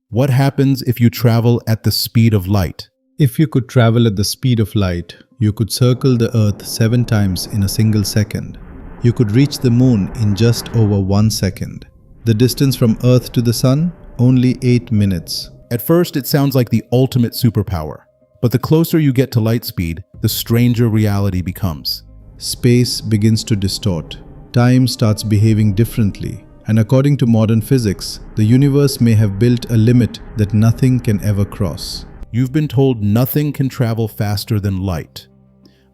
What happens if you travel at the speed of light? If you could travel at the speed of light, you could circle the Earth 7 times in a single second. You could reach the Moon in just over 1 second. The distance from Earth to the Sun? Only 8 minutes. At first, it sounds like the ultimate superpower. But the closer you get to light speed, the stranger reality becomes. Space begins to distort. Time starts behaving differently. And according to modern physics, the universe may have built a limit that nothing can ever cross. You've been told nothing can travel faster than light.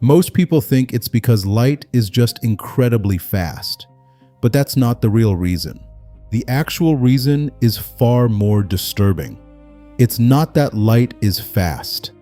Most people think it's because light is just incredibly fast. But that's not the real reason. The actual reason is far more disturbing. It's not that light is fast.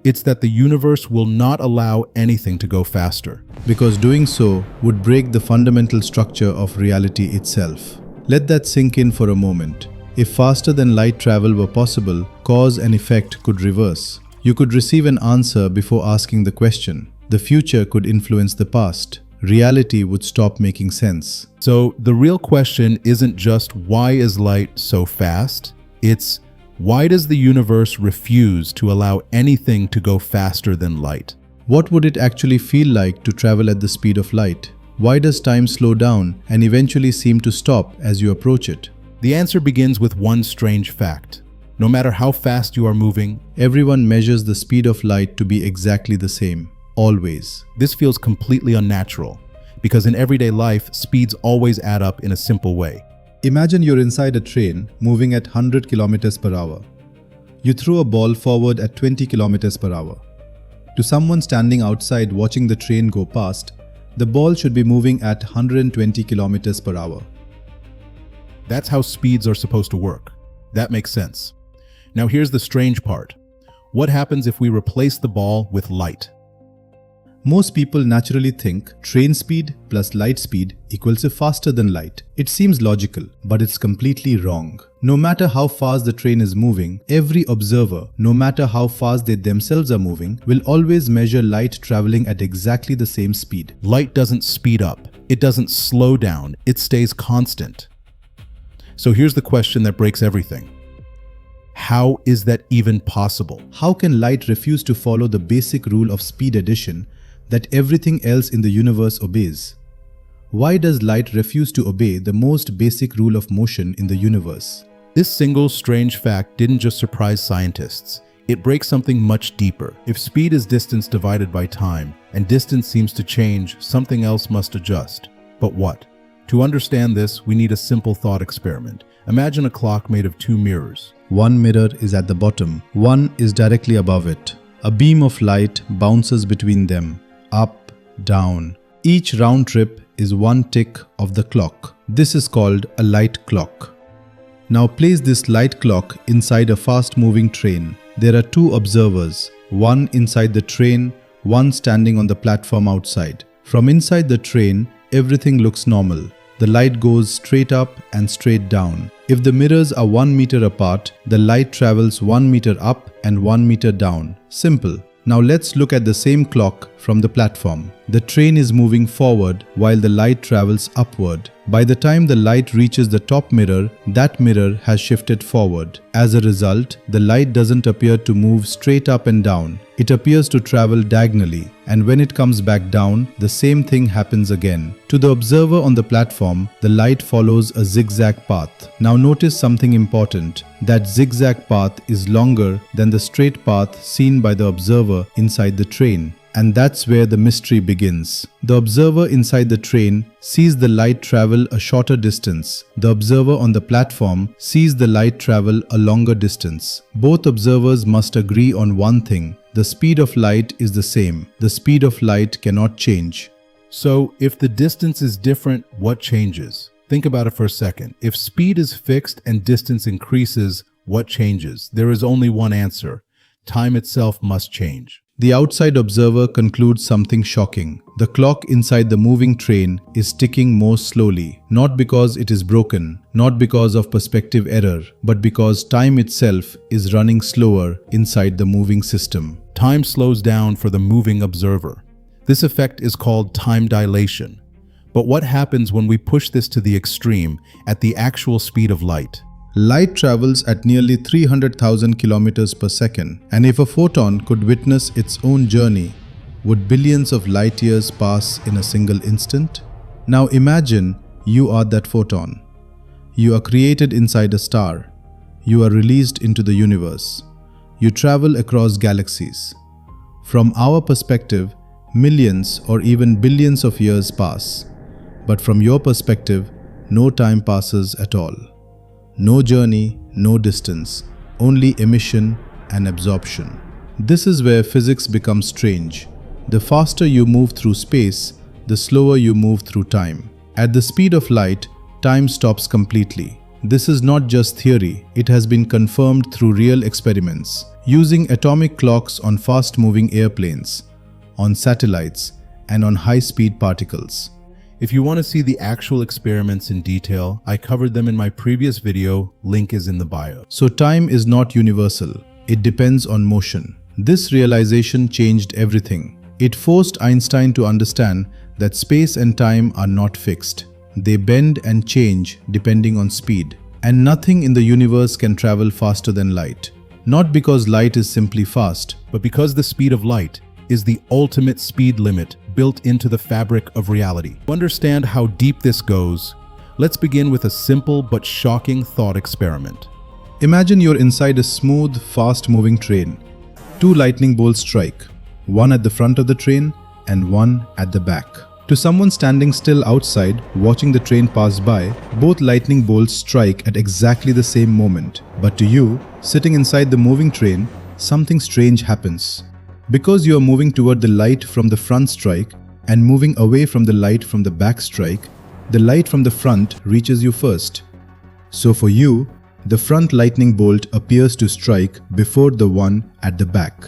It's that the universe will not allow anything to go faster. Because doing so would break the fundamental structure of reality itself. Let that sink in for a moment. If faster than light travel were possible, cause and effect could reverse. You could receive an answer before asking the question. The future could influence the past. Reality would stop making sense. So the real question isn't just why is light so fast? It's why does the universe refuse to allow anything to go faster than light? What would it actually feel like to travel at the speed of light? Why does time slow down and eventually seem to stop as you approach it? The answer begins with one strange fact. No matter how fast you are moving, everyone measures the speed of light to be exactly the same, always. This feels completely unnatural, because in everyday life, speeds always add up in a simple way. Imagine you're inside a train moving at 100 kilometers per hour. You throw a ball forward at 20 kilometers per hour. To someone standing outside watching the train go past, the ball should be moving at 120 kilometers per hour. That's how speeds are supposed to work. That makes sense. Now here's the strange part. What happens if we replace the ball with light? Most people naturally think train speed plus light speed equals to faster than light. It seems logical, but it's completely wrong. No matter how fast the train is moving, every observer, no matter how fast they themselves are moving, will always measure light traveling at exactly the same speed. Light doesn't speed up. It doesn't slow down. It stays constant. So here's the question that breaks everything. How is that even possible? How can light refuse to follow the basic rule of speed addition that everything else in the universe obeys? Why does light refuse to obey the most basic rule of motion in the universe? This single strange fact didn't just surprise scientists. It breaks something much deeper. If speed is distance divided by time, and distance seems to change, something else must adjust. But what? To understand this, we need a simple thought experiment. Imagine a clock made of 2 mirrors. One mirror is at the bottom, one is directly above it. A beam of light bounces between them. Up, down. Each round trip is one tick of the clock. This is called a light clock. Now place this light clock inside a fast-moving train. There are 2 observers, one inside the train, one standing on the platform outside. From inside the train, everything looks normal. The light goes straight up and straight down. If the mirrors are 1 meter apart, the light travels 1 meter up and 1 meter down. Simple. Now let's look at the same clock from the platform. The train is moving forward while the light travels upward. By the time the light reaches the top mirror, that mirror has shifted forward. As a result, the light doesn't appear to move straight up and down. It appears to travel diagonally, and when it comes back down, the same thing happens again. To the observer on the platform, the light follows a zigzag path. Now notice something important. That zigzag path is longer than the straight path seen by the observer inside the train. And that's where the mystery begins. The observer inside the train sees the light travel a shorter distance. The observer on the platform sees the light travel a longer distance. Both observers must agree on one thing. The speed of light is the same. The speed of light cannot change. So, if the distance is different, what changes? Think about it for a second. If speed is fixed and distance increases, what changes? There is only one answer. Time itself must change. The outside observer concludes something shocking. The clock inside the moving train is ticking more slowly, not because it is broken, not because of perspective error, but because time itself is running slower inside the moving system. Time slows down for the moving observer. This effect is called time dilation. But what happens when we push this to the extreme at the actual speed of light? Light travels at nearly 300,000 kilometers per second, and if a photon could witness its own journey, would billions of light years pass in a single instant? Now imagine you are that photon. You are created inside a star. You are released into the universe. You travel across galaxies. From our perspective, millions or even billions of years pass. But from your perspective, no time passes at all. No journey, no distance, only emission and absorption. This is where physics becomes strange. The faster you move through space, the slower you move through time. At the speed of light, time stops completely. This is not just theory, it has been confirmed through real experiments, using atomic clocks on fast-moving airplanes, on satellites, and on high-speed particles. If you want to see the actual experiments in detail, I covered them in my previous video, link is in the bio. So time is not universal, it depends on motion. This realization changed everything. It forced Einstein to understand that space and time are not fixed. They bend and change depending on speed. And nothing in the universe can travel faster than light. Not because light is simply fast, but because the speed of light is the ultimate speed limit built into the fabric of reality. To understand how deep this goes, let's begin with a simple but shocking thought experiment. Imagine you're inside a smooth, fast-moving train. Two lightning bolts strike, one at the front of the train and one at the back. To someone standing still outside, watching the train pass by, both lightning bolts strike at exactly the same moment. But to you, sitting inside the moving train, something strange happens. Because you are moving toward the light from the front strike and moving away from the light from the back strike, the light from the front reaches you first. So for you, the front lightning bolt appears to strike before the one at the back.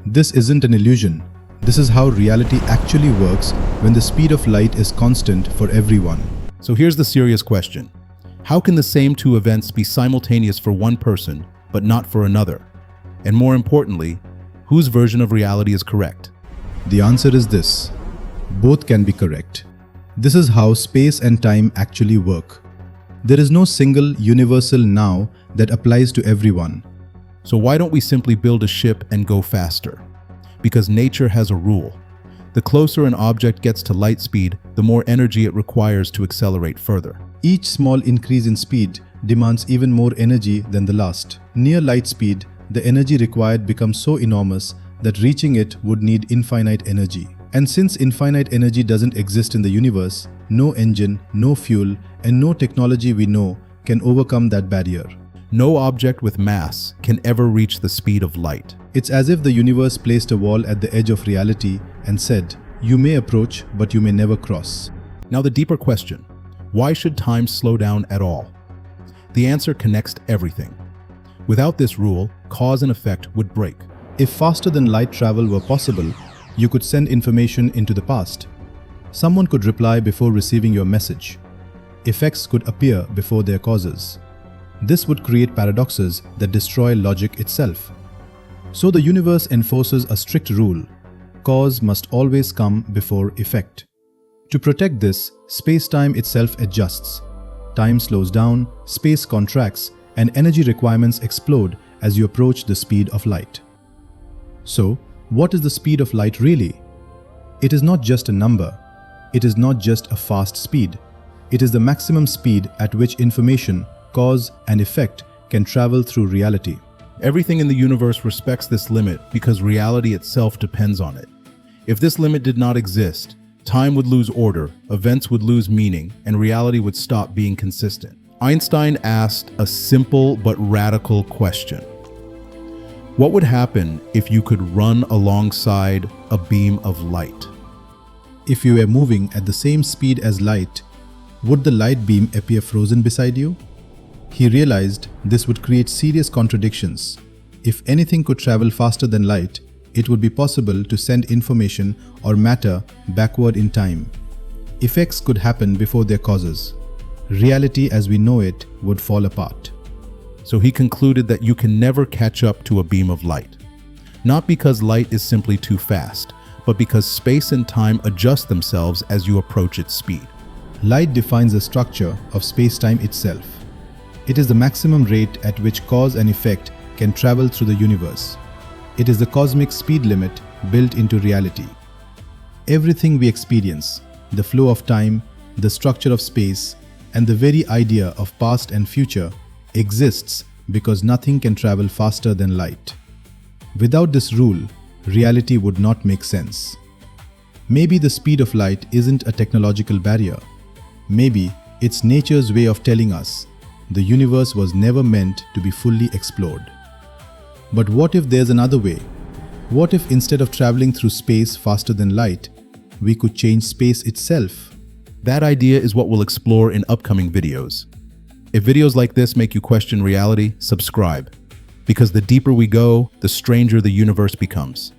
This isn't an illusion. This is how reality actually works when the speed of light is constant for everyone. So here's the serious question. How can the same two events be simultaneous for one person, but not for another? And more importantly, whose version of reality is correct? The answer is this. Both can be correct. This is how space and time actually work. There is no single universal now that applies to everyone. So why don't we simply build a ship and go faster? Because nature has a rule. The closer an object gets to light speed, the more energy it requires to accelerate further. Each small increase in speed demands even more energy than the last. Near light speed, the energy required becomes so enormous that reaching it would need infinite energy. And since infinite energy doesn't exist in the universe, no engine, no fuel, and no technology we know can overcome that barrier. No object with mass can ever reach the speed of light. It's as if the universe placed a wall at the edge of reality and said, you may approach, but you may never cross. Now the deeper question, why should time slow down at all? The answer connects to everything. Without this rule, cause and effect would break. If faster than light travel were possible, you could send information into the past. Someone could reply before receiving your message. Effects could appear before their causes. This would create paradoxes that destroy logic itself. So the universe enforces a strict rule. Cause must always come before effect. To protect this, space-time itself adjusts. Time slows down, space contracts, and energy requirements explode as you approach the speed of light. So, what is the speed of light really? It is not just a number. It is not just a fast speed. It is the maximum speed at which information, cause, and effect can travel through reality. Everything in the universe respects this limit because reality itself depends on it. If this limit did not exist, time would lose order, events would lose meaning, and reality would stop being consistent. Einstein asked a simple but radical question. What would happen if you could run alongside a beam of light? If you were moving at the same speed as light, would the light beam appear frozen beside you? He realized this would create serious contradictions. If anything could travel faster than light, it would be possible to send information or matter backward in time. Effects could happen before their causes. Reality as we know it would fall apart. So he concluded that you can never catch up to a beam of light. Not because light is simply too fast, but because space and time adjust themselves as you approach its speed. Light defines the structure of space-time itself. It is the maximum rate at which cause and effect can travel through the universe. It is the cosmic speed limit built into reality. Everything we experience, the flow of time, the structure of space, and the very idea of past and future exists because nothing can travel faster than light. Without this rule, reality would not make sense. Maybe the speed of light isn't a technological barrier. Maybe it's nature's way of telling us the universe was never meant to be fully explored. But what if there's another way? What if instead of traveling through space faster than light, we could change space itself? That idea is what we'll explore in upcoming videos. If videos like this make you question reality, subscribe. Because the deeper we go, the stranger the universe becomes.